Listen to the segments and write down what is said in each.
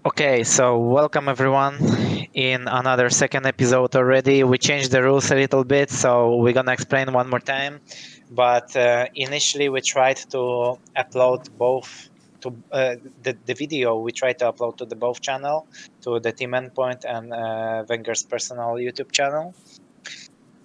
Okay, so welcome everyone in another second episode already. We changed the rules a little bit, so we're gonna explain one more time. But initially, we tried to upload both to the video. We tried to upload to the both channel, to the Team Endpoint and VengeurR's personal YouTube channel.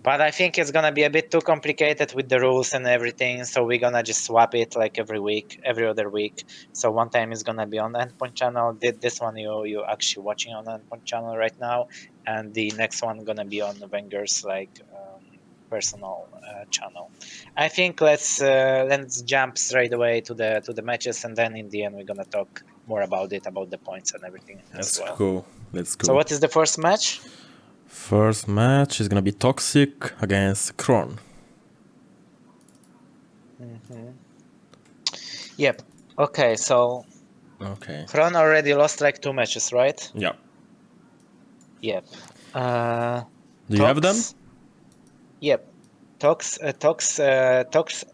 But I think it's gonna be a bit too complicated with the rules and everything, so we're gonna just swap it like every week, every other week. So one time it's gonna be on the Endpoint channel. This one you actually watching on the Endpoint channel right now, and the next one gonna be on the VengeurR's personal channel. I think let's jump straight away to the matches, and then in the end we're gonna talk more about it, about the points and everything as well. Cool. Let's go. So what is the first match? First match is gonna be Toxic against Xron. Yep. Okay, so Okay. Xron already lost like 2 matches, right? Yeah. Yep. Do you have them? Yep. Tox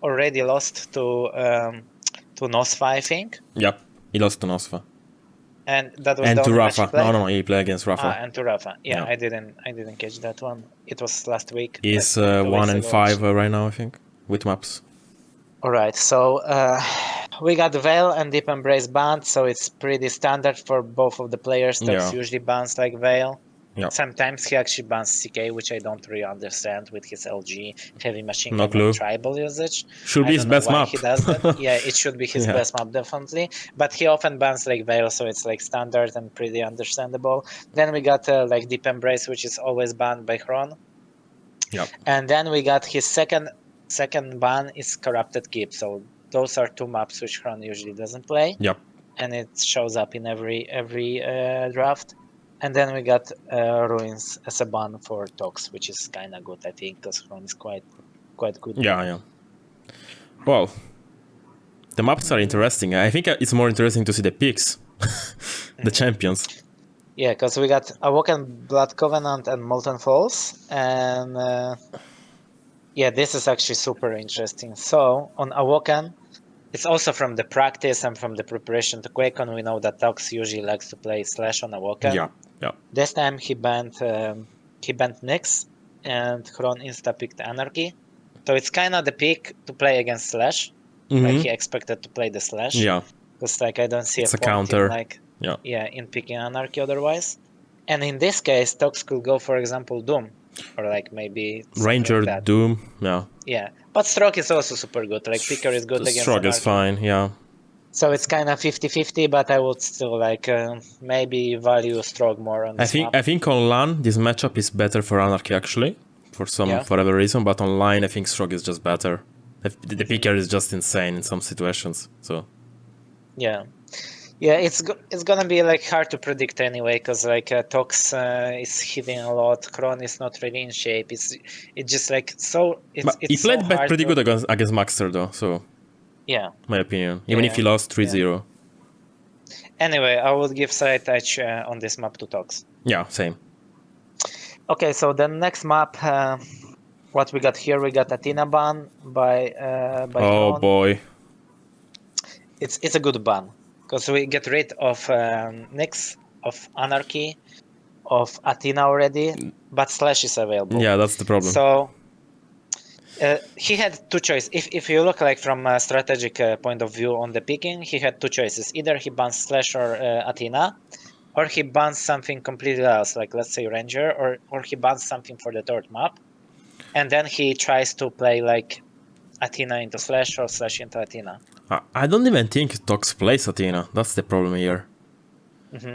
already lost to Nosfa, I think. Yep. He lost to Nosfa. And that was And the to only match he Rapha. played? No, he played against Rapha. And to Rapha. Yeah, Yeah. I didn't catch that one. It was last week. He's like 2 weeks 1-5 ago, right now, I think, with maps. Alright, so we got Veil and Deep Embrace banned, so it's pretty standard for both of the players. Tox usually bans like Veil. Yeah. Sometimes he actually bans CK, which I don't really understand with his LG, heavy machine No gun, clue. and tribal usage. Should be his best map. He does that. Yeah, it should be his best map, definitely. But he often bans like Veil, so it's like standard and pretty understandable. Then we got like Deep Embrace, which is always banned by Xron. Yep. And then we got his second ban is Corrupted Keep. So those are 2 maps which Xron usually doesn't play. Yep. And it shows up in every draft. And then we got Ruins as a ban for Tox, which is kind of good, I think, because Xron is quite good. Yeah. Well, the maps are interesting. I think it's more interesting to see the picks, the champions. Yeah, because we got Awoken Blood Covenant and Molten Falls, and yeah, this is actually super interesting. So on Awoken, it's also from the practice and from the preparation to QuakeCon. We know that Tox usually likes to play Slash on Awoken. Yeah. This time he banned Nyx, and Xron insta-picked Anarchy. So it's kind of the pick to play against Slash. Like he expected to play the Slash. Yeah. Because like I don't see It's a a point counter. in picking Anarchy otherwise. And in this case, Tox could go, for example, Doom. Or like maybe Ranger, like Doom, yeah. Yeah, but Stroke is also super good. Like Picker is good against Stroke is fine, yeah. So it's kind of 50-50, but I would still like maybe value Stroke more on this map. I think on LAN this matchup is better for Anarchy actually, for whatever reason. But online I think Stroke is just better. The picker is just insane in some situations. So yeah, it's gonna be like hard to predict anyway, because like Tox is hitting a lot. Xron is not really in shape. It's just like so. But he played pretty good against Maxter though. So yeah, my opinion. Even if he lost 3-0. Anyway, I would give side touch on this map to Tox. Yeah, same. Okay, so the next map, what we got here, we got Athena ban by Oh Xron. boy. It's a good ban, because we get rid of Nyx, of Anarchy, of Athena already, but Slash is available. Yeah, that's the problem. So he had 2 choices. If you look like from a strategic point of view on the picking, he had 2 choices. Either he bans Slash or Athena, or he bans something completely else, like let's say Ranger, or he bans something for the 3rd map, and then he tries to play like Athena into Slash or Slash into Athena. I don't even think Tox plays Athena. That's the problem here.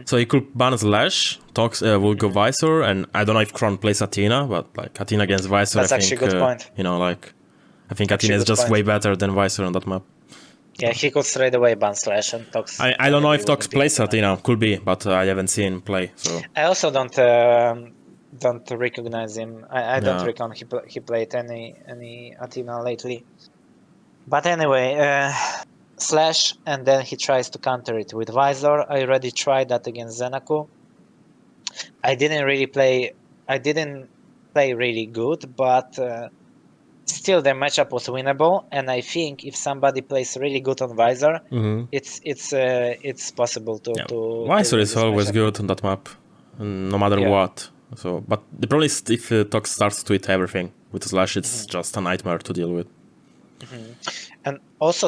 So he could ban Slash, Tox will go Visor, and I don't know if Xron plays Athena, but like Athena against Visor, That's I think, actually a good point. You know, like I think Athena is just way better than Visor on that map. Yeah, he could straight away ban Slash and Tox. I don't know if Tox plays Athena, could be, but I haven't seen him play. So I also don't recognize him. I don't reckon he played any Athena lately. But anyway, Slash, and then he tries to counter it with Visor. I already tried that against ZenAku. I didn't play really good, but still the matchup was winnable, and I think if somebody plays really good on Visor, it's possible to. Visor win is this always matchup. good on that map, no matter what. So, but the problem is if Tox starts to hit everything with Slash, it's just a nightmare to deal with. And also,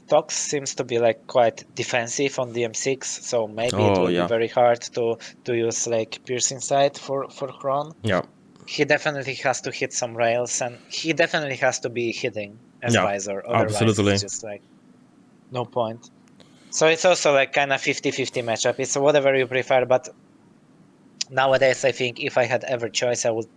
Tox seems to be like quite defensive on the M6, so maybe it will be very hard to use like piercing sight for Xron. Yeah. He definitely has to hit some rails, and he definitely has to be hitting as Visor. Otherwise, absolutely. it's just like no point. So it's also like kind of 50-50 matchup. It's whatever you prefer, but nowadays I think if I had ever choice, I would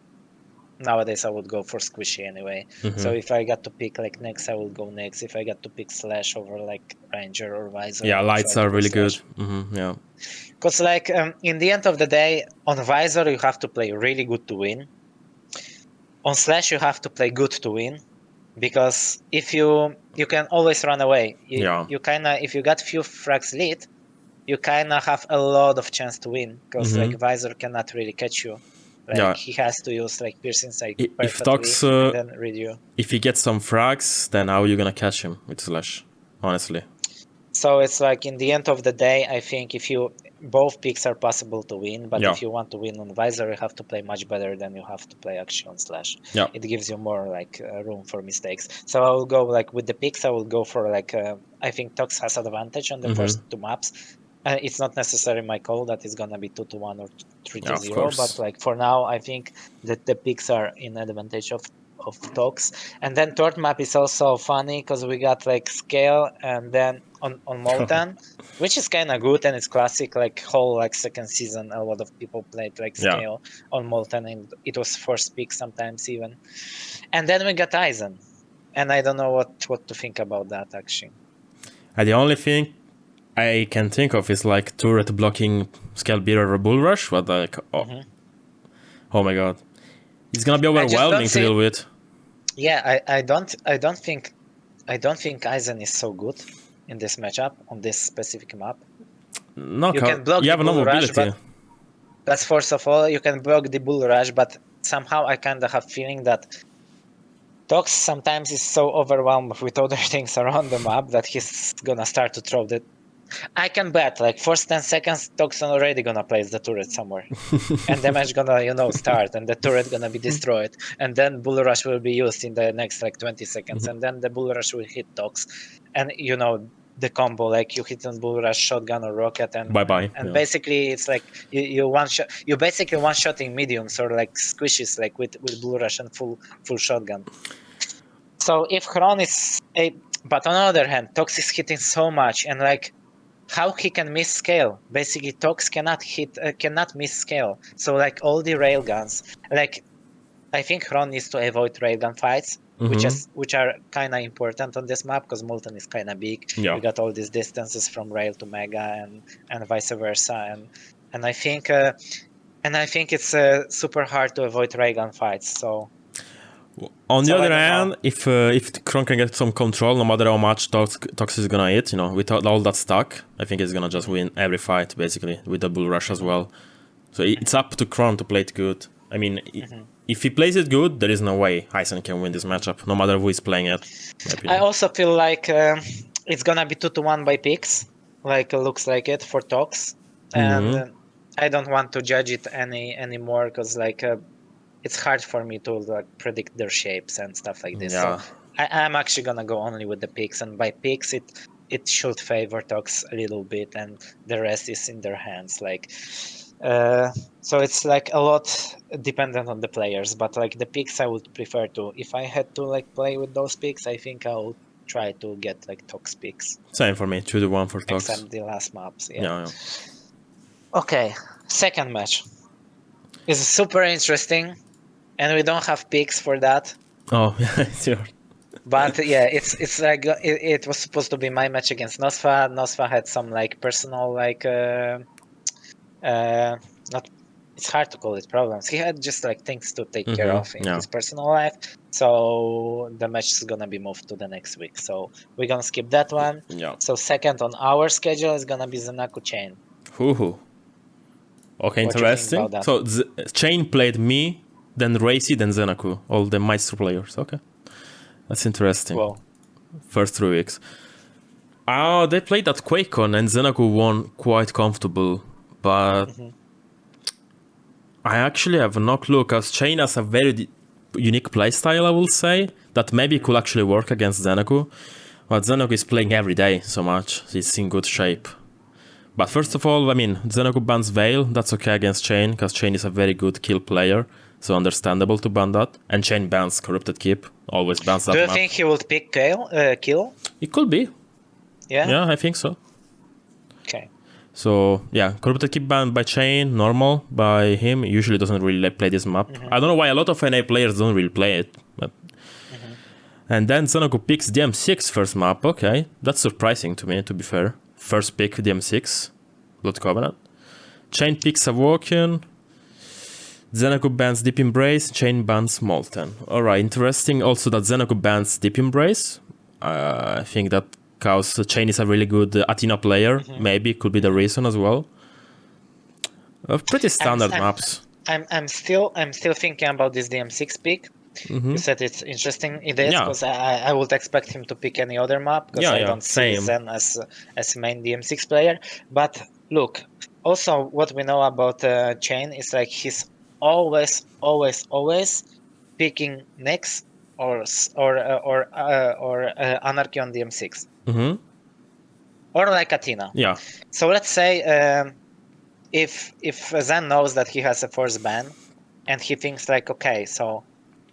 go for Squishy anyway. So if I got to pick like Nyx, I would go Nyx. If I got to pick Slash over like Ranger or Visor, yeah, lights are really good. Yeah. Because like in the end of the day, on Visor you have to play really good to win. On Slash you have to play good to win, because if you can always run away. You kind of, if you got few frags lead, you kind of have a lot of chance to win, because like Visor cannot really catch you. Like he has to use like piercing sight perfectly and then read you. If he gets some frags, then how are you gonna catch him with Slash? Honestly. So it's like in the end of the day, I think if you both picks are possible to win, but if you want to win on Visor, you have to play much better than you have to play actually on Slash. It gives you more like room for mistakes. So I will go like with the picks. I will go for like I think Tox has advantage on the first two maps. It's not necessarily my call that it's gonna be 2-1 or 3-0, but like for now, I think that the picks are in advantage of Tox. And then third map is also funny because we got like Scale, and then on Molten, which is kind of good, and it's classic. Like whole like second season, a lot of people played like Scale on Molten, and it was first pick sometimes even. And then we got Aizen, and I don't know what to think about that actually. The only thing I can think of is like turret blocking Scale Bearer or Bull Rush, but like oh my god, it's gonna be overwhelming to deal with. Yeah, I don't think Aizen is so good in this matchup on this specific map. No, you can block the Bull Rush, but that's first of all, you can block the Bull Rush, but somehow I kind of have feeling that Tox sometimes is so overwhelmed with other things around the map that he's gonna start to throw the. I can bet like first 10 seconds Tox already gonna place the turret somewhere, and damage gonna start, and the turret gonna be destroyed, and then Bull Rush will be used in the next like 20 seconds, and then the Bull Rush will hit Tox, and the combo, like you hit on Bull Rush, shotgun or rocket, and and basically it's like you basically one shotting mediums or like squishes like with Bull Rush and full shotgun. So if Xron is but on the other hand, Tox is hitting so much, and like how he can miss Scale? Basically, Tox cannot miss Scale. So like all the railguns, like I think Xron needs to avoid railgun fights, which are kind of important on this map because Molten is kind of big. You got all these distances from rail to mega and vice versa, and I think it's super hard to avoid railgun fights. So. On the other hand, if Xron can get some control, no matter how much Tox is gonna hit, with all that stack, I think he's gonna just win every fight, basically, with the Bull Rush as well. So it's up to Xron to play it good. I mean, if he plays it good, there is no way Aizen can win this matchup, no matter who is playing it. I also feel like it's gonna be 2-1 by picks, like it looks like it for Tox, and I don't want to judge it anymore because like. It's hard for me to like predict their shapes and stuff like this. So I'm actually gonna go only with the picks, and by picks it should favor Tox a little bit, and the rest is in their hands. Like, so it's like a lot dependent on the players. But like the picks, I would prefer to. If I had to like play with those picks, I think I would try to get like Tox picks. Same for me, 2-1 for Tox. Except the last maps. Yeah. Okay, second match is super interesting. And we don't have picks for that. Oh, yeah, sure. But yeah, it's like it was supposed to be my match against Nosfa. Nosfa had some like personal like not. It's hard to call it problems. He had just like things to take care of in his personal life. So the match is gonna be moved to the next week. So we're gonna skip that one. Yeah. So second on our schedule is gonna be ZenAku Chain. Okay, interesting. So Chain played me. Then Raisy, then ZenAku, all the Maxter players. Okay. That's interesting. Well, First 3 weeks. Oh, they played at QuakeCon and ZenAku won quite comfortable, but I actually have no clue because Chain has a very unique playstyle, I will say, that maybe could actually work against ZenAku. But ZenAku is playing every day so much, he's in good shape. But first of all, I mean, ZenAku bans Veil, that's okay against Chain, because Chain is a very good kill player, so understandable to ban that. And Chain bans Corrupted Keep, always bans that do you map. think he will pick kill? It could be. Yeah? Yeah, I think so. Okay. So, yeah, Corrupted Keep banned by Chain, normal by him. He usually doesn't really play this map. I don't know why a lot of NA players don't really play it. But and then ZenAku picks DM6 first map. Okay, that's surprising to me, to be fair. First pick DM6, Blood Covenant. Chain picks Awoken. ZenAku bans Deep Embrace. Chain bans Molten. Alright, interesting also that ZenAku bans Deep Embrace. I think that because Chain is a really good Athena player. Maybe could be the reason as well. Pretty standard maps. I'm still thinking about this DM6 pick. You said it's interesting. It is because I would expect him to pick any other map because I don't see Zen as main DM6 player. But look, also what we know about Chain is like he's always picking Nyx or Anarchy on DM6. Or like Athena. Yeah. So let's say if Zen knows that he has a force ban and he thinks like, okay, so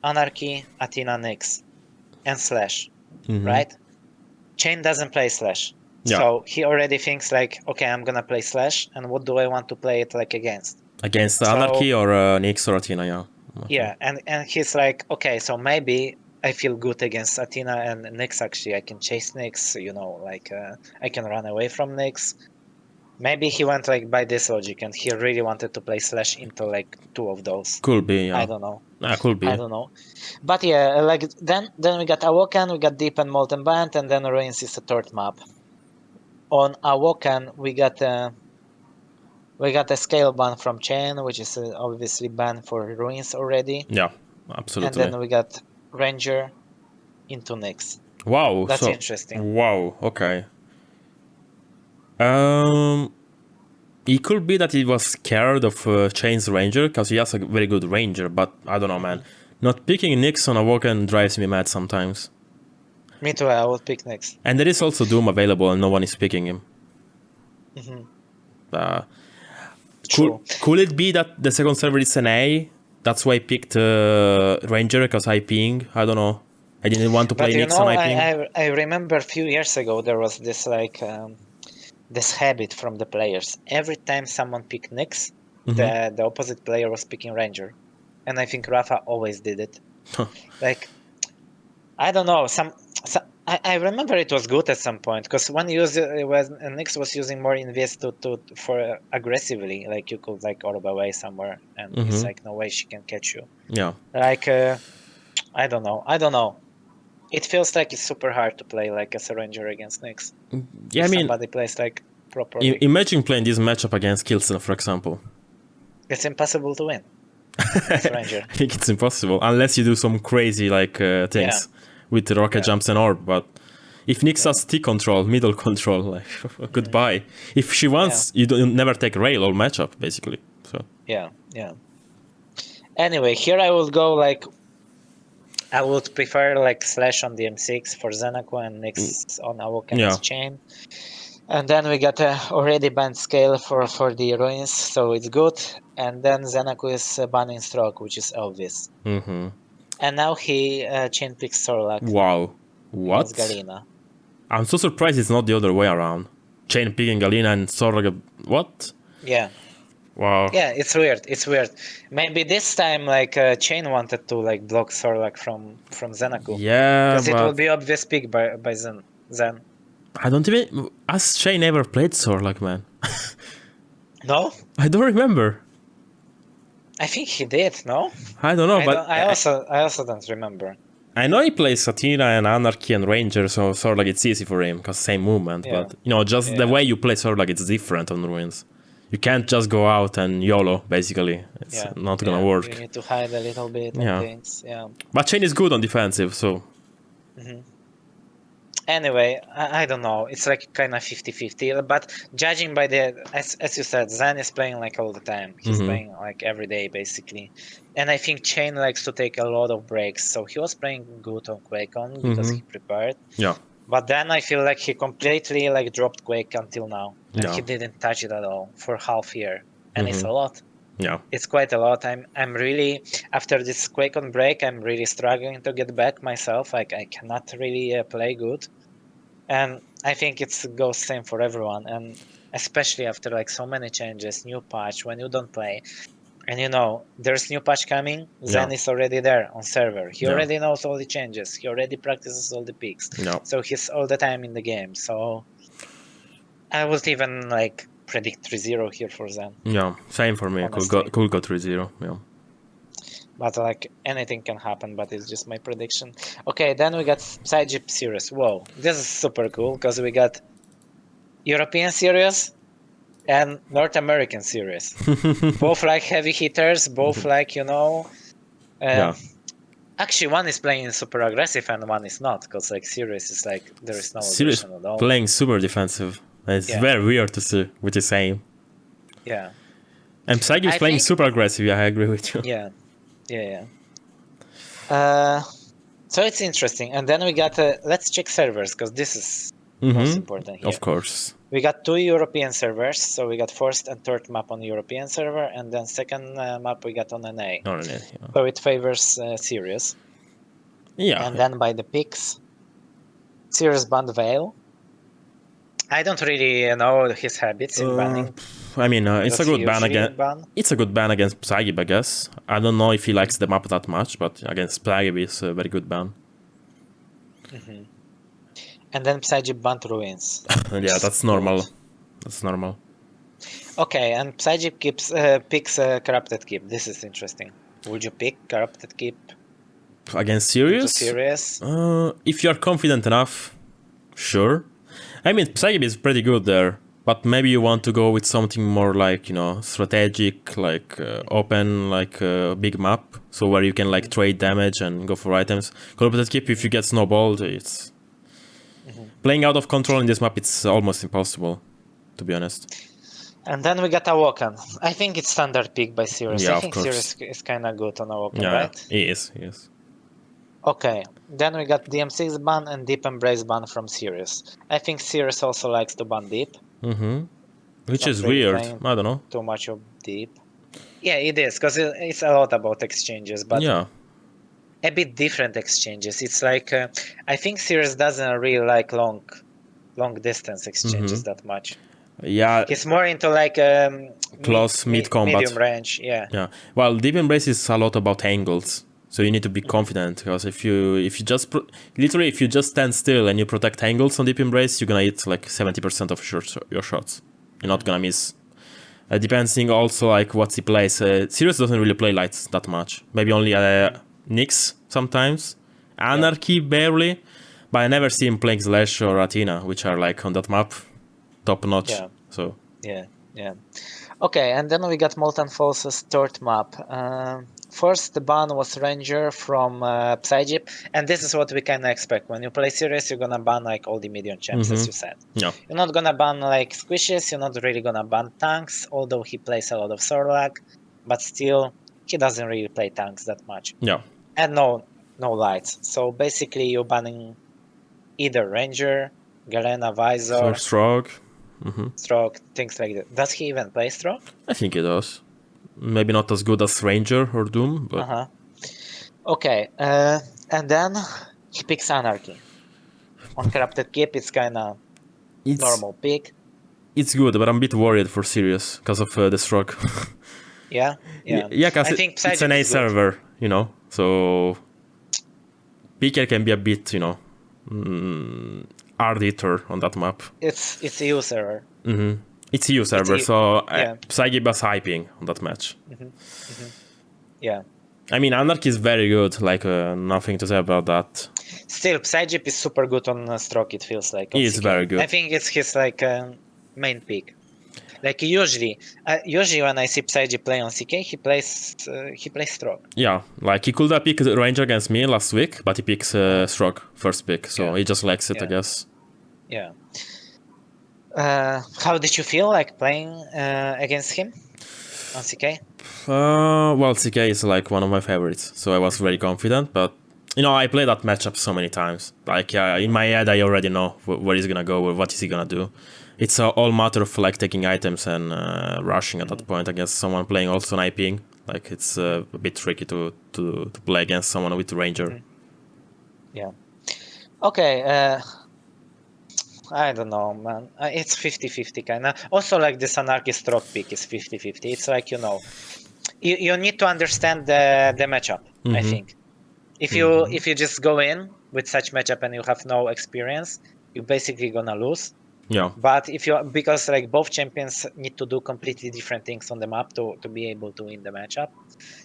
Anarchy, Athena, Nyx, and Slash, right? Chain doesn't play Slash. So he already thinks like, okay, I'm gonna play Slash, and what do I want to play it like against? Against Anarchy or Nyx or Athena, yeah. Okay. Yeah, and he's like, okay, so maybe I feel good against Athena and Nyx actually. I can chase Nyx, you know, like I can run away from Nyx. Maybe he went like by this logic and he really wanted to play Slash into like two of those. Could be, yeah. I don't know. Could be. I don't know. But yeah, like then we got Awoken, we got Deep and Molten Band, and then Ruins is the third map. On Awoken, we got a scale ban from Chain, which is obviously banned for Ruins already. Yeah, absolutely. And then we got Ranger into Nyx. Wow, that's interesting. Wow, okay. It could be that he was scared of Chain's Ranger, because he has a very good Ranger, but I don't know, man. Not picking Nyx on Awoken drives me mad sometimes. Me too, I would pick Nyx. And there is also Doom available and no one is picking him. Could it be that the second server is an A? That's why I picked Ranger, because I ping. I don't know. I didn't want to play Nyx on I ping. I remember a few years ago there was this like this habit from the players. Every time someone picked Nyx, the opposite player was picking Ranger. And I think Rapha always did it. Like, I don't know, I remember it was good at some point, because when Nyx was using more invis for aggressively, like you could like orb away somewhere and it's like no way she can catch you. Yeah. Like I don't know. It feels like it's super hard to play like as a Ranger against Nyx. Yeah, if I mean, somebody plays like properly. Imagine playing this matchup against Killson, for example. It's impossible to win as a Ranger. I think it's impossible unless you do some crazy like things with the rocket jumps and orb. But if Nyx has T control, middle control, like goodbye. If she wants, you don't never take rail all matchup basically. So yeah. Anyway, here I will go like I would prefer like Slash on the M6 for ZenAku and Nyx on Awoken's Chain. And then we got a already banned scale for the Ruins, so it's good. And then ZenAku is banning Stroke, which is obvious. And now he chain picks Sorlak. Wow. What? Galina. I'm so surprised it's not the other way around. Chain picking Galina and Sorlak. What? Yeah. Wow. Yeah, it's weird. Maybe this time like Chain wanted to like block Sorlak from ZenAku. Yeah, because it will be obvious pick by Zen. I don't even... Has Chain ever played Sorlak, man? No? I don't remember. I think he did, no? I don't know, I also don't remember. I know he plays Athena and Anarchy and Ranger, so Sorlak it's easy for him, because same movement. Yeah. But, you know, just the way you play Sorlak, it's different on Ruins. You can't just go out and YOLO, basically. It's not gonna work. You need to hide a little bit and things, But Chain is good on defensive, so... Anyway, I don't know. It's like kind of 50-50. But judging by as you said, Zen is playing like all the time. He's playing like every day basically. And I think Chain likes to take a lot of breaks. So he was playing good on QuakeCon because he prepared. Yeah. But then I feel like he completely like dropped Quake until now. And Yeah. he didn't touch it at all for half year. And it's a lot. Yeah. It's quite a lot. I'm really, after this QuakeCon break, I'm really struggling to get back myself. Like I cannot really play good. And I think it goes same for everyone. And especially after like so many changes, new patch, when you don't play. And you know, there's new patch coming. Zen is already there on server. He already knows all the changes. He already practices all the picks. So he's all the time in the game. So I would even like predict 3-0 here for Zen. Yeah, same for me. Could go 3-0. Yeah. But like anything can happen, but it's just my prediction. Okay, then we got psygib series. Whoa, this is super cool because we got European series and North American series. Both like heavy hitters, both like, you know. Actually, one is playing super aggressive and one is not, because like series is like there is no aggression at all. Playing super defensive. It's very weird to see what you're saying. Yeah. And psygib is playing super aggressive. Yeah, I agree with you. Yeah. So it's interesting. And then we got let's check servers because this is most important here. Of course. We got 2 European servers. So we got first and third map on the European server, and then second map we got on NA. So it favors Sirius. Yeah. And then by the picks, Sirius banned Veil. I don't really know his habits in banning. I mean, it's a good ban against. It's a good ban against psygib, I guess. I don't know if he likes the map that much, but against psygib is a very good ban. And then psygib banned Ruins. Yeah, that's normal. That's normal. Okay, and psygib picks Corrupted Keep. This is interesting. Would you pick Corrupted Keep against Sirius? If you're confident enough, sure. I mean, psygib is pretty good there. But maybe you want to go with something more like, you know, strategic, like open, like big map. So where you can like trade damage and go for items. Corrupted Keep, if you get snowballed, it's... Playing out of control in this map, it's almost impossible, to be honest. And then we got Awoken. I think it's standard pick by Sirius. Yeah, I think Sirius is kind of good on Awoken, yeah, right? He is. Okay, then we got DM6 ban and Deep Embrace ban from Sirius. I think Sirius also likes to ban Deep. Which is weird. I don't know. Too much of Deep. Yeah, it is, because it's a lot about exchanges, but a bit different exchanges. It's like, I think Sirius doesn't really like long distance exchanges that much. Yeah. He's more into like close mid combat. Medium range, yeah. Well, Deep Embrace is a lot about angles. So you need to be confident, because if you just literally if you just stand still and you protect angles on Deep Embrace, you're gonna hit like 70% of your shots. You're not gonna miss. Depending also like what he plays. Sirius doesn't really play lights that much. Maybe only Nyx sometimes. Anarchy barely. But I never see him playing Slash or Athena, which are like on that map top notch. Yeah. So Yeah. Okay, and then we got Molten Falls' third map. First, the ban was Ranger from psygib, and this is what we kind of expect. When you play Sirius, you're gonna ban like all the medium champs, as you said. Yeah. You're not gonna ban like squishes, you're not really gonna ban tanks, although he plays a lot of Sorlag, but still, he doesn't really play tanks that much. Yeah. And no lights. So basically, you're banning either Ranger, Galena, Visor, or Stroke. Stroke, things like that. Does he even play Stroke? I think he does. Maybe not as good as Ranger or Doom, but... Okay, and then he picks Anarchy. On Corrupted Keep, it's kind of normal pick. It's good, but I'm a bit worried for Sirius because of the Stroke. Yeah, because it's an A server, you know, so... Picker can be a bit, you know, hard hitter on that map. It's a EU server. It's EU server, so psygib was hyping on that match. Yeah. I mean, Anarchy is very good, like, nothing to say about that. Still, psygib is super good on Stroke, it feels like. He is very good. I think it's his, like, main pick. Like usually when I see psygib play on CK, he plays Stroke. Yeah, like he could have picked Ranger against me last week, but he picks Stroke first pick, so he just likes it, I guess. Yeah. How did you feel like playing against him on CK? Well, CK is like one of my favorites, so I was very confident, but you know, I played that matchup so many times. Like, in my head, I already know where he's gonna go, or what is he gonna do. It's all matter of like taking items and rushing at that point against someone playing also sniping. Like, it's a bit tricky to play against someone with Ranger. Yeah. Okay. I don't know, man. It's 50-50 kind of. Also, like this anarchist Stroke pick is 50-50. It's like, you know, you need to understand the matchup. I think. If you just go in with such matchup and you have no experience, you're basically gonna lose. Yeah. But because like both champions need to do completely different things on the map to be able to win the matchup.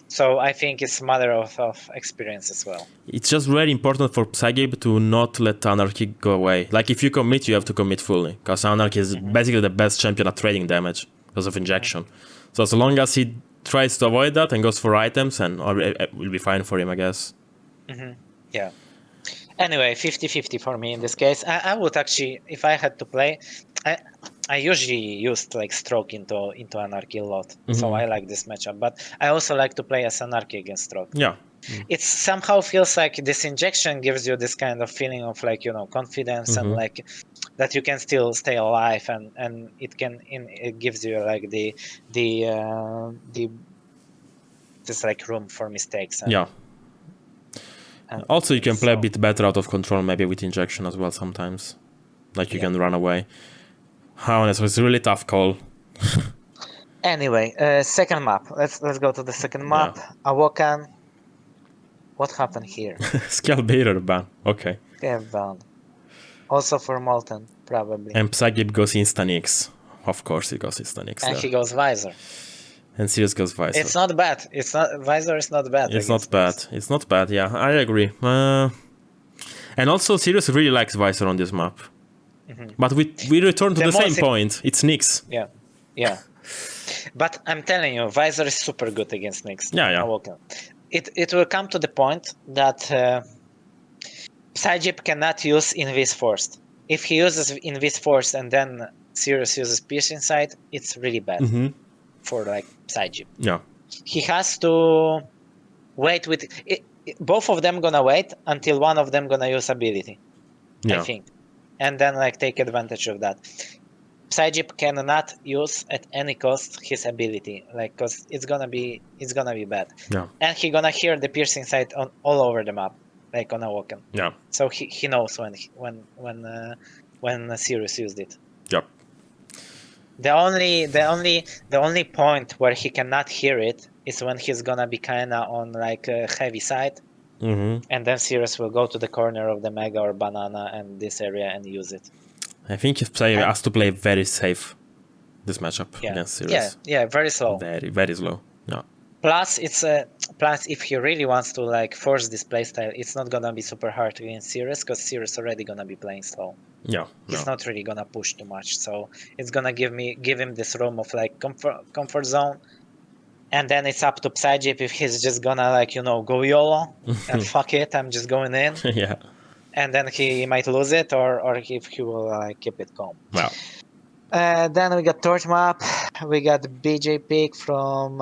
So I think it's a matter of experience as well. It's just very important for psygib to not let Anarchy go away. Like, if you commit, you have to commit fully, because Anarchy is basically the best champion at trading damage because of injection. So as long as he tries to avoid that and goes for items, and it will be fine for him, I guess. Yeah. Anyway, 50-50 for me in this case. I would actually, if I had to play, I usually used like Stroke into Anarchy a lot. So I like this matchup. But I also like to play as Anarchy against Stroke. Yeah. It somehow feels like this injection gives you this kind of feeling of like, you know, confidence and like that you can still stay alive, and it gives you like the this like room for mistakes. Yeah. Also, you can play a bit better out of control, maybe with injection as well sometimes. Like, you can run away. Honestly, it's a really tough call. Anyway, second map. Let's go to the second map. Awoken. What happened here? Scale beater ban. Okay. Yeah, ban. Also for Molten, probably. And psygib goes Insta-Nix. Of course, he goes Insta-Nix. And he goes Visor. And Sirius goes Visor. It's not bad. Visor is not bad. It's not bad. It's not bad. Yeah, I agree. And also, Sirius really likes Visor on this map. But we return to the same point. It's Nix. Yeah. But I'm telling you, Visor is super good against Nix. Yeah. Awoken. It will come to the point that psygib cannot use Invis first. If he uses Invis first and then Sirius uses Piercing Sight, it's really bad for like psygib. Yeah. He has to wait with both of them gonna wait until one of them gonna use ability. I think. And then like take advantage of that. psygib cannot use at any cost his ability, like, cause it's gonna be bad. Yeah. And he gonna hear the Piercing Sight on all over the map, like on Awoken. Yeah. So he knows when Sirius used it. Yep. The only point where he cannot hear it is when he's gonna be kinda on like a heavy side. And then Sirius will go to the corner of the Mega or Banana and this area and use it. I think if Psy has to play very safe this matchup against Sirius. Yeah, very slow. Very, very slow. Yeah. Plus, if he really wants to like force this playstyle, it's not gonna be super hard against Sirius because Sirius already gonna be playing slow. Yeah. He's not really gonna push too much, so it's gonna give him this room of like comfort zone. And then it's up to psygib if he's just gonna like, you know, go YOLO and fuck it, I'm just going in. Yeah. And then he might lose it, or if he will like keep it calm. Wow. Then we got third map. We got BJ pick from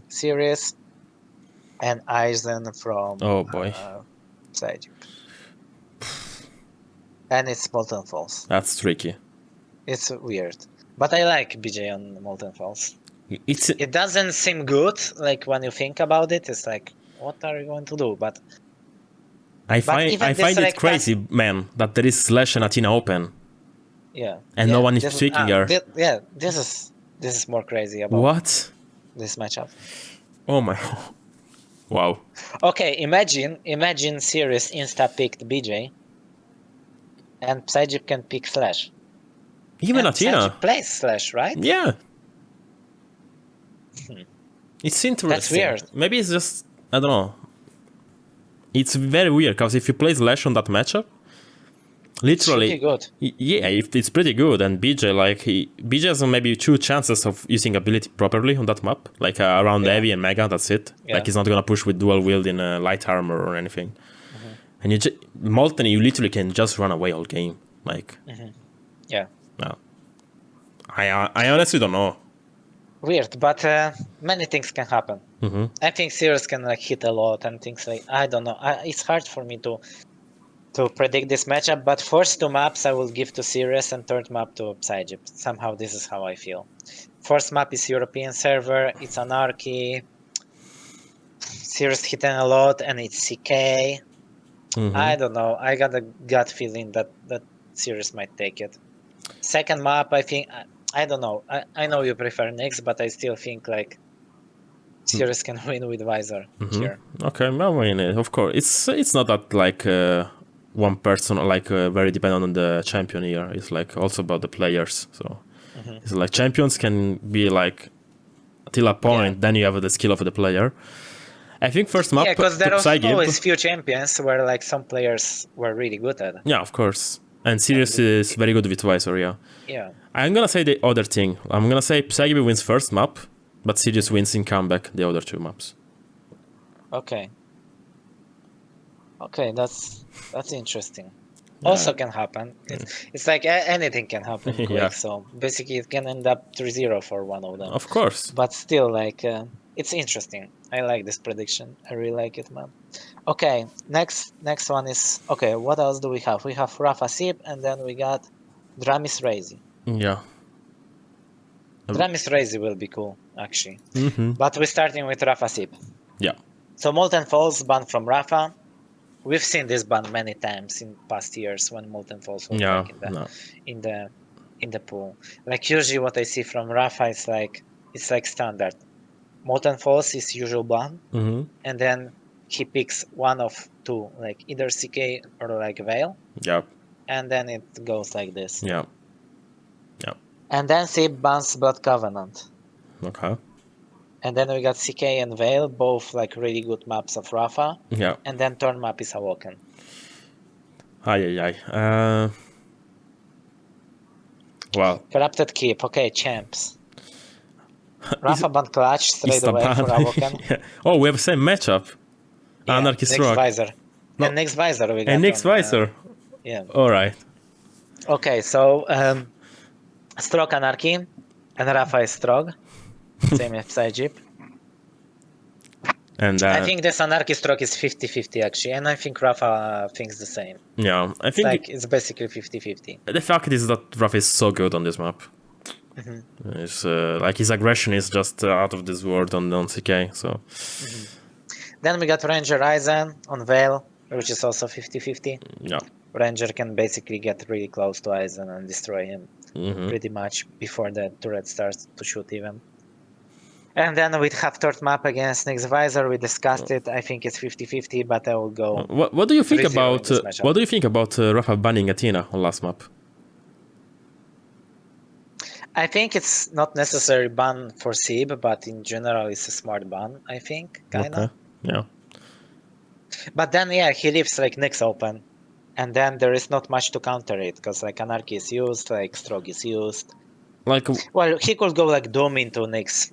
Sirius and Aizen from psygib. And it's Molten Falls. That's tricky. It's weird, but I like BJ on Molten Falls. It doesn't seem good, like when you think about it. It's like, what are you going to do? But I find it crazy, man, that there is Slash and Athena open. Yeah. And no one is tweaking her. This is more crazy about what? This matchup. Oh my. Wow. Okay, imagine Sirius insta-picked BJ and psygib can pick Slash. Even and Athena. psygib plays Slash, right? Yeah. It's interesting. That's weird. Maybe it's just, I don't know. It's very weird, because if you play Slash on that matchup, Literally, It's good. Yeah, it's pretty good. And BJ, BJ has maybe 2 chances of using ability properly on that map, like around heavy and mega. That's it. Yeah. Like he's not gonna push with dual wield in light armor or anything. And Molten, you literally can just run away all game. Like, Yeah. no, I honestly don't know. Weird, but many things can happen. I think Sirius can like hit a lot and things like I don't know. It's hard for me to predict this matchup, but first 2 maps I will give to Sirius and third map to psygib. Somehow this is how I feel. First map is European server. It's Anarchy. Sirius hitting a lot and it's CK. I don't know. I got a gut feeling that Sirius might take it. Second map, I think. I don't know. I know you prefer Nyx, but I still think like Sirius can win with Visor here. Okay, well, I mean, of course, it's not that like one person like very dependent on the champion here. It's like also about the players. So it's like champions can be like till a point, then you have the skill of the player. I think first map. Yeah, because there are psygib, always few champions where like some players were really good at. Yeah, of course. And Sirius is very good with Visor, yeah. Yeah. I'm gonna say the other thing. I'm gonna say psygib wins first map, but Sirius wins in comeback the other 2 maps. Okay. Okay, that's interesting. Also can happen. It's like anything can happen quick, Yeah. so basically it can end up 3-0 for one of them. Of course. But still, like, it's interesting. I like this prediction. I really like it, man. Okay, next one is... Okay, what else do we have? We have Rapha Sip, and then we got Dramis Raisy. Yeah. Dramis Raisy will be cool, actually. But we're starting with Rapha Sip. Yeah. So Molten Falls banned from Rapha. We've seen this ban many times in past years when Molten Falls was back in the pool. Like usually what I see from Rapha is like it's like standard. Molten Falls is usual ban, and then he picks one of 2, like either CK or like Veil. Yeah. And then it goes like this. Yeah. Yeah. And then Sip bans Blood Covenant. Okay. And then we got CK and Veil, both like really good maps of Rapha. Yeah. And then turn map is Awoken. Well. Corrupted Keep. Okay, champs. Rapha banned Clutch straight away for Awoken. Yeah. Oh, we have the same matchup. Yeah, Anarchist next Rock. Visor. No. And next Visor we got. And next Visor. Yeah. All right. Okay, so Stroke Anarchy and Rapha is Strog. Same as psygib. And I think this Anarchy Stroke is 50-50 actually, and I think Rapha thinks the same. Yeah, I think it's basically 50-50. The fact is that Rapha is so good on this map. It's like his aggression is just out of this world on CK. So then we got Ranger Aizen on Veil, which is also 50-50. Yeah. Ranger can basically get really close to Aizen and destroy him pretty much before the turret starts to shoot even. And then we have third map against Nyx Visor. We discussed it. I think it's 50-50, but I will go. What do you think about Rapha banning Athena on last map? I think it's not necessary ban for Sib, but in general it's a smart ban, I think, kinda. Okay. Yeah. But then yeah, he leaves like Nyx open. And then there is not much to counter it, because like Anarchy is used, like Strog is used. Like, well, he could go like Doom into Nyx.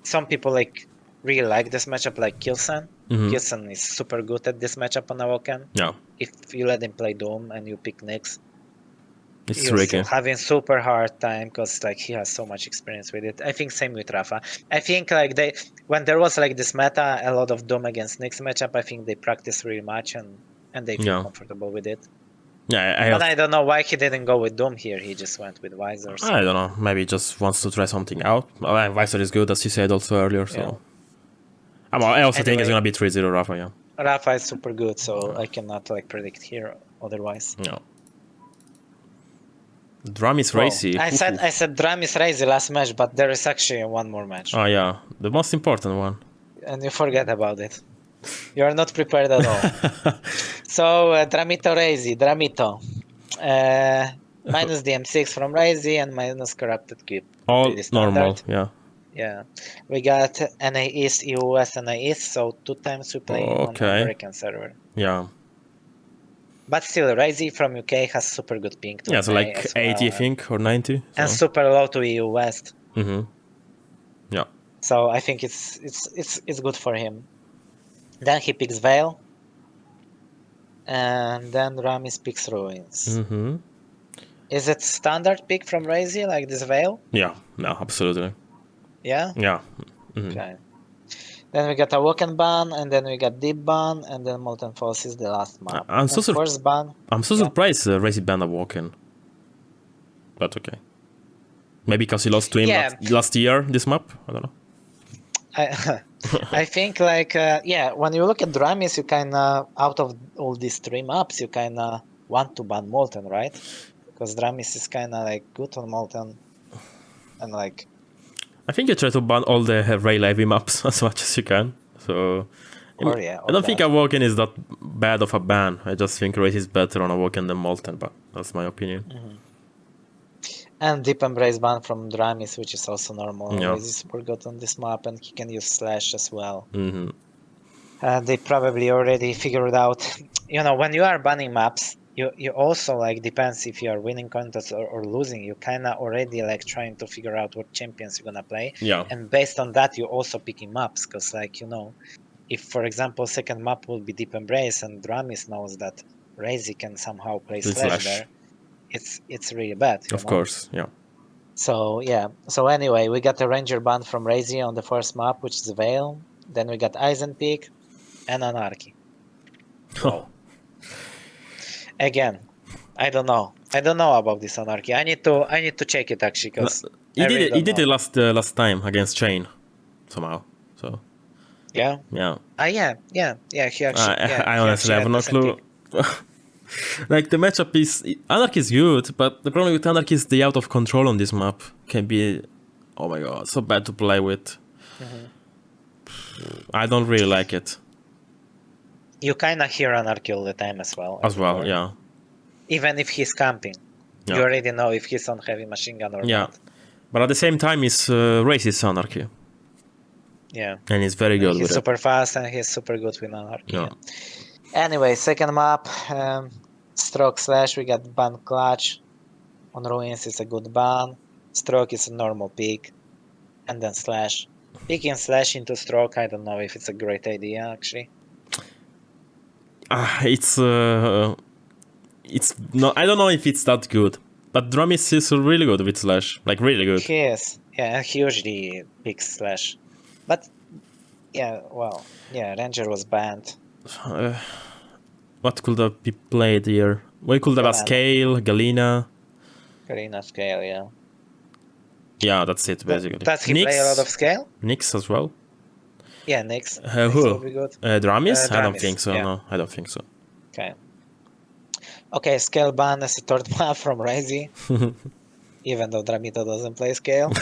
Some people like really like this matchup, like Kilson. Kilson is super good at this matchup on Awoken. Yeah. If you let him play Doom and you pick Nyx, it's tricky. Having super hard time because like he has so much experience with it. I think same with Rapha. I think like when there was like this meta, a lot of Doom against Nyx matchup, I think they practiced really much and they feel comfortable with it. Yeah, but I don't know why he didn't go with Doom here. He just went with Visor. So. I don't know. Maybe he just wants to try something out. Well, Visor is good, as you said also earlier. So I also think it's gonna be 3-0 Rapha. Yeah. Rapha is super good, so I cannot like predict here otherwise. No. Dramis Raisy. I said Dramis Raisy last match, but there is actually one more match. Oh yeah, the most important one. And you forget about it. You are not prepared at all. So Dramito Raisy, Dramito. Minus DM6 from Raisy and minus Corrupted Cube. All normal, yeah. Yeah. We got NA East, EUS, NA East, so 2 times we play on American server. Yeah. But still, Raisy from UK has super good ping to Yeah, so NA like as 80, I well, think, or 90. So. and super low to EU West. Yeah. So I think it's good for him. Then he picks Veil, and then Dramis picks Ruins. Is it standard pick from Raisy, like this Veil? Yeah, no, absolutely. Yeah? Yeah. Okay. Then we got Awoken ban, and then we got Deep ban, and then Molten Falls is the last map. I'm so first ban. I'm so surprised Raisy banned Awoken. But okay. Maybe because he lost to him last year, this map? I don't know. I think like, when you look at Dramis, you kinda, out of all these 3 maps, you kinda want to ban Molten, right? Because Dramis is kinda like good on Molten. And like... I think you try to ban all the rail heavy maps as much as you can. So... I don't think Awoken is that bad of a ban. I just think Raisy is better on Awoken than Molten, but that's my opinion. And Deep Embrace ban from Dramis, which is also normal. Yeah. Raisy is super good on this map, and he can use Slash as well. They probably already figured out, when you are banning maps, you also like, depends if you are winning contests or losing, you kind of already like trying to figure out what champions you're gonna play. Yeah. And based on that, you also picking maps, because like, if for example second map will be Deep Embrace and Dramis knows that Raisy can somehow play Slash there, it's really bad. Of course, yeah. So yeah, so anyway, we got a Ranger ban from Raisy on the first map, which is Veil. Then we got Eisenpeak and Anarchy. Wow. Again, I don't know about this Anarchy. I need to check it actually, because he did it last time against Chain somehow. So yeah. He actually. I honestly have no clue. Like the matchup is Anarchy is good, but the problem with Anarchy is the out of control on this map can be, oh my god, so bad to play with. I don't really like it. You kind of hear Anarchy all the time as well. Yeah. Even if he's camping, you already know if he's on heavy machine gun or not. But at the same time, it's Racist Anarchy. Yeah. And he's very good with it. He's super fast and he's super good with Anarchy. Yeah. Anyway, second map, Stroke Slash, we got ban Clutch. On Ruins is a good ban. Stroke is a normal pick. And then Slash. Picking Slash into Stroke, I don't know if it's a great idea actually. It's not. I don't know if it's that good. But Dramis is really good with Slash. Like really good. He is. Yeah, he usually picks Slash. But Ranger was banned. What could have been played here? We could have a Scale, Galena. Scale, yeah. Yeah, that's it basically. Does he play a lot of Scale? Nyx as well. Yeah, Nyx. Who? Dramis? Dramis? I don't think so. Yeah. No, I don't think so. Okay, Scale ban is a third map from Raisy. Even though Dramito doesn't play Scale.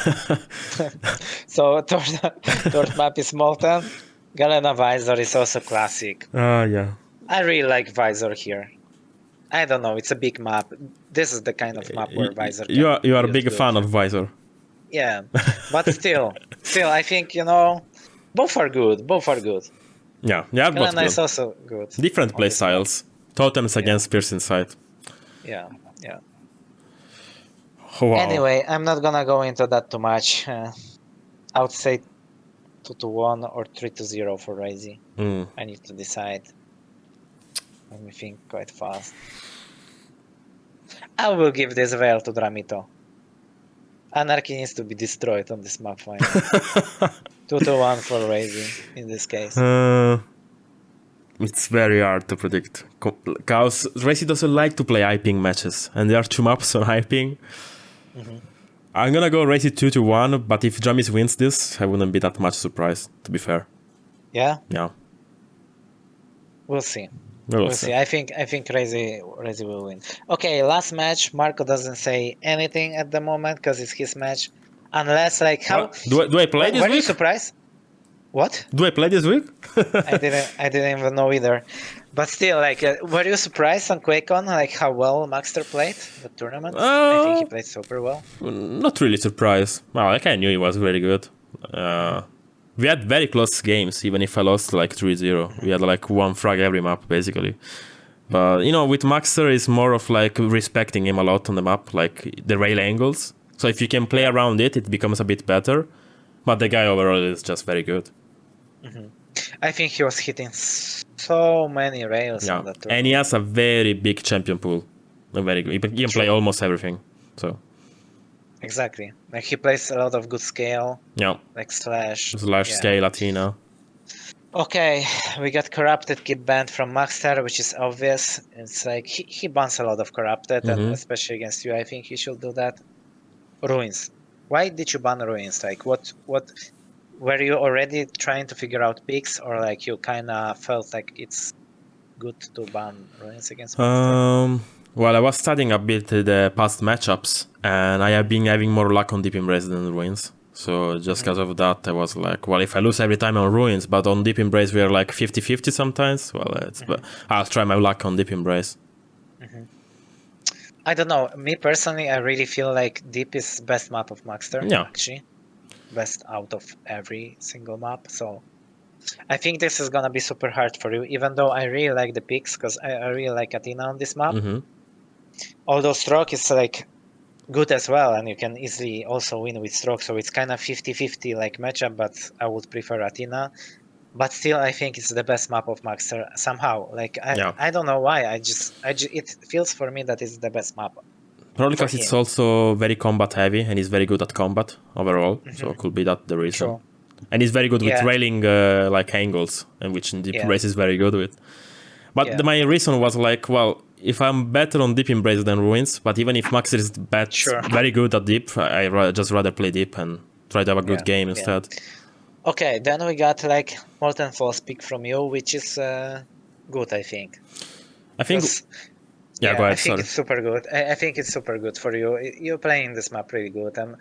So third map is Molten. Galena Visor is also classic. Yeah. I really like Visor here. I don't know, it's a big map. This is the kind of map where Visor can You are a big good. fan of Visor. Yeah, but still, I think, both are good. Yeah, Galena is also good. Different play styles. Totems against Piercing Sight. Yeah. Oh, wow. Anyway, I'm not gonna go into that too much. I would say 2-1 or 3-0 for Raisy. I need to decide. Let me think quite fast. I will give this Veil to Dramito. Anarchy needs to be destroyed on this map finally. 2-1 for Raisy in this case. It's very hard to predict. Because Raisy doesn't like to play hyping matches. And there are 2 maps on hyping. I'm gonna go Raisy 2-1, but if Dramis wins this, I wouldn't be that much surprised, to be fair. Yeah? Yeah. We'll see. We'll see. I think Raisy will win. Okay, last match. Marco doesn't say anything at the moment because it's his match. Unless like how do I play this week? Were you surprised? What? Do I play this week? I didn't even know either. But still, like, were you surprised on QuakeCon, like how well Maxter played the tournament? I think he played super well. Not really surprised. Well, like I knew he was very good. We had very close games, even if I lost like 3-0. We had like 1 frag every map, basically. But with Maxter, it's more of like respecting him a lot on the map, like the rail angles. So if you can play around it, it becomes a bit better. But the guy overall is just very good. I think he was hitting so many rails on that tournament. And he has a very big champion pool. Very good. He can play almost everything. So exactly, like he plays a lot of good scale. Yeah. Like slash Scale Athena. Okay, we got corrupted keep banned from Maxter, which is obvious. It's like he bans a lot of corrupted, and especially against you, I think he should do that. Ruins. Why did you ban ruins? Like what were you already trying to figure out picks, or like you kinda felt like it's good to ban ruins against Maxter? Well, I was studying a bit the past matchups, and I have been having more luck on Deep Embrace than Ruins. So just because of that, I was like, well, if I lose every time on Ruins, but on Deep Embrace we are like 50-50 sometimes, well, I'll try my luck on Deep Embrace. I don't know. Me personally, I really feel like Deep is best map of Maxter. Yeah. Actually, best out of every single map. So I think this is gonna be super hard for you, even though I really like the picks, because I really like Athena on this map. Although Stroke is like good as well, and you can easily also win with Stroke, so it's kind of 50-50 like matchup, but I would prefer Athena. But still, I think it's the best map of Maxter somehow. Like I don't know why. I just it feels for me that it's the best map. Probably because it's also very combat heavy, and he's very good at combat overall. So could be that the reason. True. And he's very good with railing like angles, and which in Deep Embrace is very good with. But my reason was like, well, if I'm better on Deep Embrace than Ruins, but even if Maxter is very good at Deep, I just rather play Deep and try to have a good game instead. Okay, then we got like Molten Falls pick from you, which is good, I think. I think... Yeah, go ahead, I think it's super good. I think it's super good for you. You're playing this map really good. And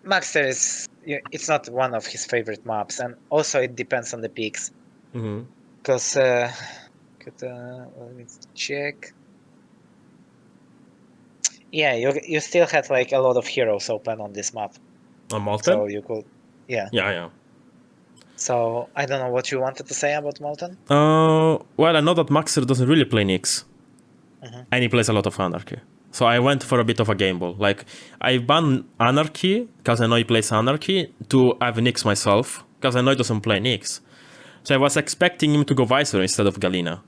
Maxter is... It's not one of his favorite maps. And also it depends on the picks. Because... let me check. Yeah, you still had like a lot of heroes open on this map. On Molten? So you could... Yeah. So, I don't know what you wanted to say about Molten? Well, I know that Maxter doesn't really play Nyx. And he plays a lot of Anarchy. So I went for a bit of a gamble. Like, I ban Anarchy, because I know he plays Anarchy, to have Nyx myself, because I know he doesn't play Nyx. So I was expecting him to go Visor instead of Galina.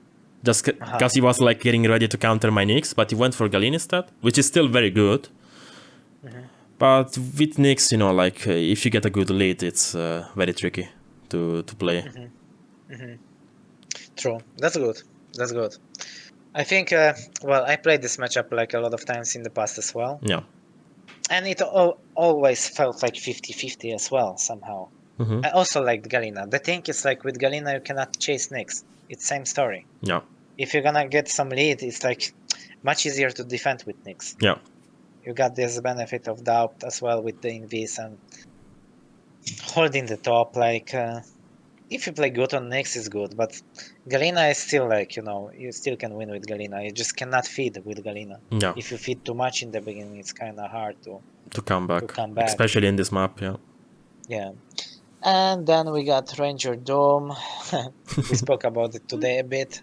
Just because he was like getting ready to counter my Nyx, but he went for Galina instead, which is still very good. But with Nyx, like, if you get a good lead, it's very tricky to play. True. That's good. I think, well, I played this matchup like a lot of times in the past as well. Yeah. And it always felt like 50-50 as well, somehow. I also liked Galina. The thing is, like, with Galina, you cannot chase Nyx. It's same story. Yeah. If you're gonna get some lead, it's like much easier to defend with Nyx. Yeah. You got this benefit of doubt as well with the invis and holding the top. Like, if you play good on Nyx, is good, but Galina is still like, you still can win with Galina. You just cannot feed with Galina. Yeah. If you feed too much in the beginning, it's kind of hard to come back. Especially in this map, Yeah. And then we got Ranger Dome. We spoke about it today a bit.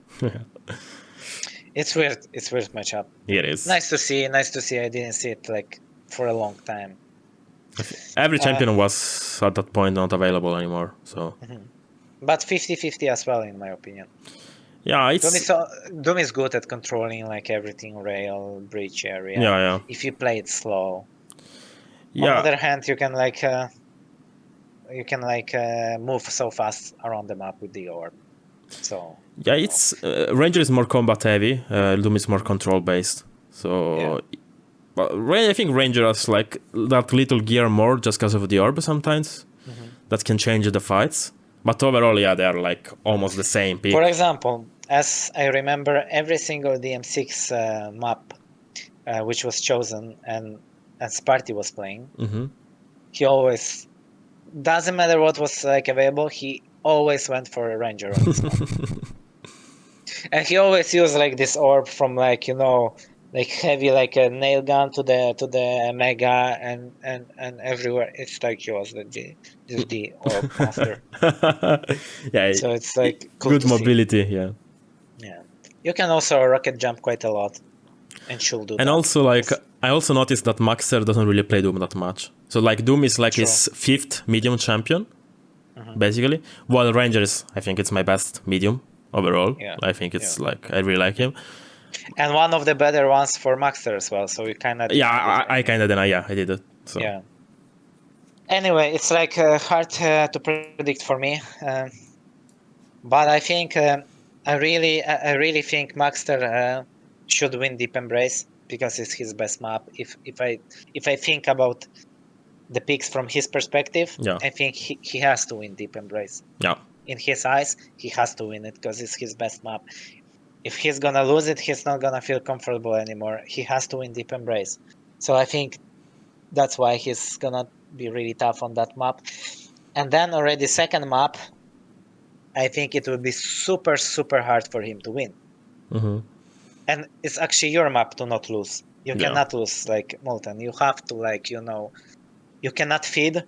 It's weird. It's weird matchup. It is. Nice to see. I didn't see it like for a long time. Every champion was at that point not available anymore. So. But 50-50 as well, in my opinion. Yeah, it's... Doom is good at controlling like everything, rail, breach area. Yeah. If you play it slow. Yeah. On the other hand, you can move so fast around the map with the orb. So yeah, it's Ranger is more combat heavy. Doom is more control based. So, but I think Ranger has like that little gear more just because of the orb sometimes. That can change the fights. But overall, they are like almost the same pick. For example, as I remember, every single DM6 map which was chosen and Sparty was playing, he always, doesn't matter what was like available, he always went for a Ranger on this map. And he always used like this orb from like, like heavy like a nail gun to the mega and everywhere. It's like he was the orb master. Yeah. So it's like cool good mobility. See. Yeah. You can also rocket jump quite a lot, and she'll do And that. also, like, I also noticed that Maxter doesn't really play Doom that much. So, like, Doom is like True. his 5th medium champion, basically. While Rangers, I think it's my best medium overall. Yeah. I think it's like, I really like him. And one of the better ones for Maxter as well, so you kind of... Yeah, I kind of did. Yeah, I did it. So. Yeah. Anyway, it's like hard to predict for me. But I think I really think Maxter should win Deep Embrace because it's his best map. If I think about the picks from his perspective, Yeah. I think he has to win Deep Embrace. Yeah. In his eyes, he has to win it because it's his best map. If he's gonna lose it, he's not gonna feel comfortable anymore. He has to win Deep Embrace. So I think that's why he's gonna be really tough on that map. And then already second map, I think it will be super, super hard for him to win. And it's actually your map to not lose. You cannot lose like Molten. You have to you cannot feed.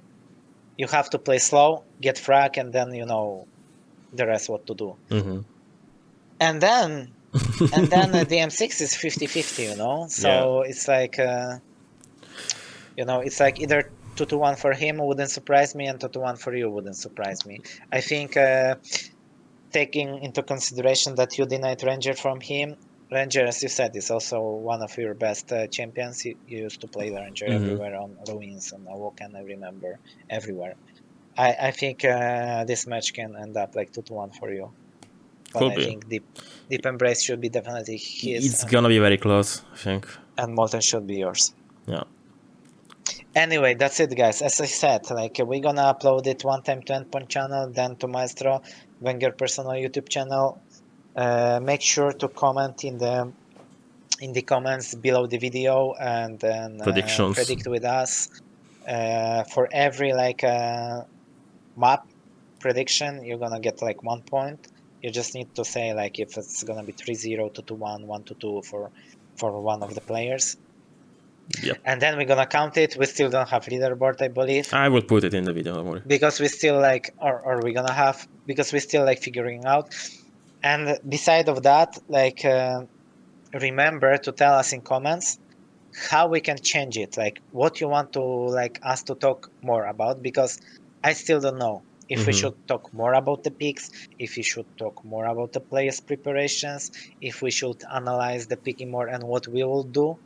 You have to play slow, get frag, and then the rest what to do. And then the M6 is 50-50, so it's like it's like either 2-1 for him wouldn't surprise me, and 2-1 for you wouldn't surprise me. I think taking into consideration that you denied Ranger from him, Ranger, as you said, is also one of your best champions. You used to play the Ranger everywhere on Ruins and Awoken, I remember, everywhere. I think this match can end up like 2-1 for you. But Could I be. think Deep Embrace should be definitely his. It's gonna be very close, I think. And Molten should be yours. Yeah. Anyway, that's it, guys. As I said, like we're gonna upload it one time to Endpoint channel, then to Maestro, VengeurR personal YouTube channel. Make sure to comment in the comments below the video, and then predict with us. For every map prediction, you're gonna get like 1 point. You just need to say like if it's gonna be 3-0, 2-1, 1-2 for one of the players. Yep. And then we're gonna count it. We still don't have leaderboard, I believe. I will put it in the video, don't worry. Because we still or we're gonna have, because we're still figuring out. And beside of that, remember to tell us in comments how we can change it, like what you want to us to talk more about, because I still don't know if we should talk more about the picks, if we should talk more about the players' preparations, if we should analyze the picking more and what we will do.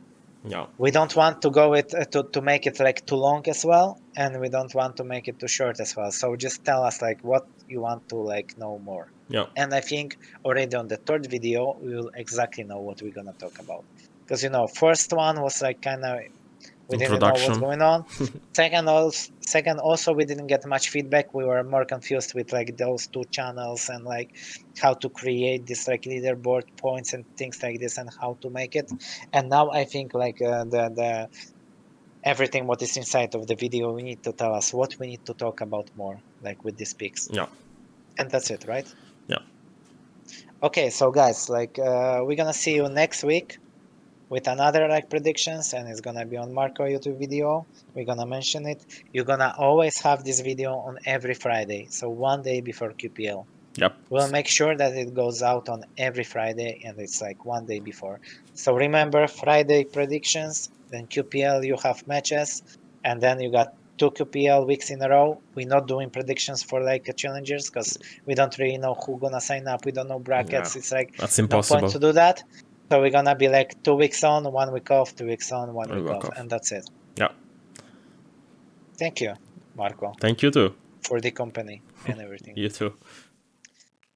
Yeah. We don't want to go with to make it too long as well, and we don't want to make it too short as well. So just tell us what you want to know more. Yeah. And I think already on the third video we will exactly know what we're gonna talk about, because first one was kind of we didn't know what's going on. Second also we didn't get much feedback. We were more confused with those two channels and how to create this leaderboard points and things like this and how to make it. And now I think the everything what is inside of the video, we need to tell us what we need to talk about more with these picks. Yeah. And that's it, right? Yeah. Okay, so guys, we're gonna see you next week with another predictions, and it's gonna be on Marco YouTube video. We're gonna mention it. You're gonna always have this video on every Friday, so one day before QPL. Yep. We'll make sure that it goes out on every Friday, and it's one day before. So remember, Friday predictions, then QPL you have matches, and then you got 2 QPL weeks in a row. We're not doing predictions for challengers because we don't really know who gonna sign up. We don't know brackets. Yeah. It's that's no impossible. point to do that. So we're gonna be 2 weeks on, 1 week off, 2 weeks on, 1 week off, and that's it. Yeah. Thank you, Marco. Thank you too. For the company and everything. You too.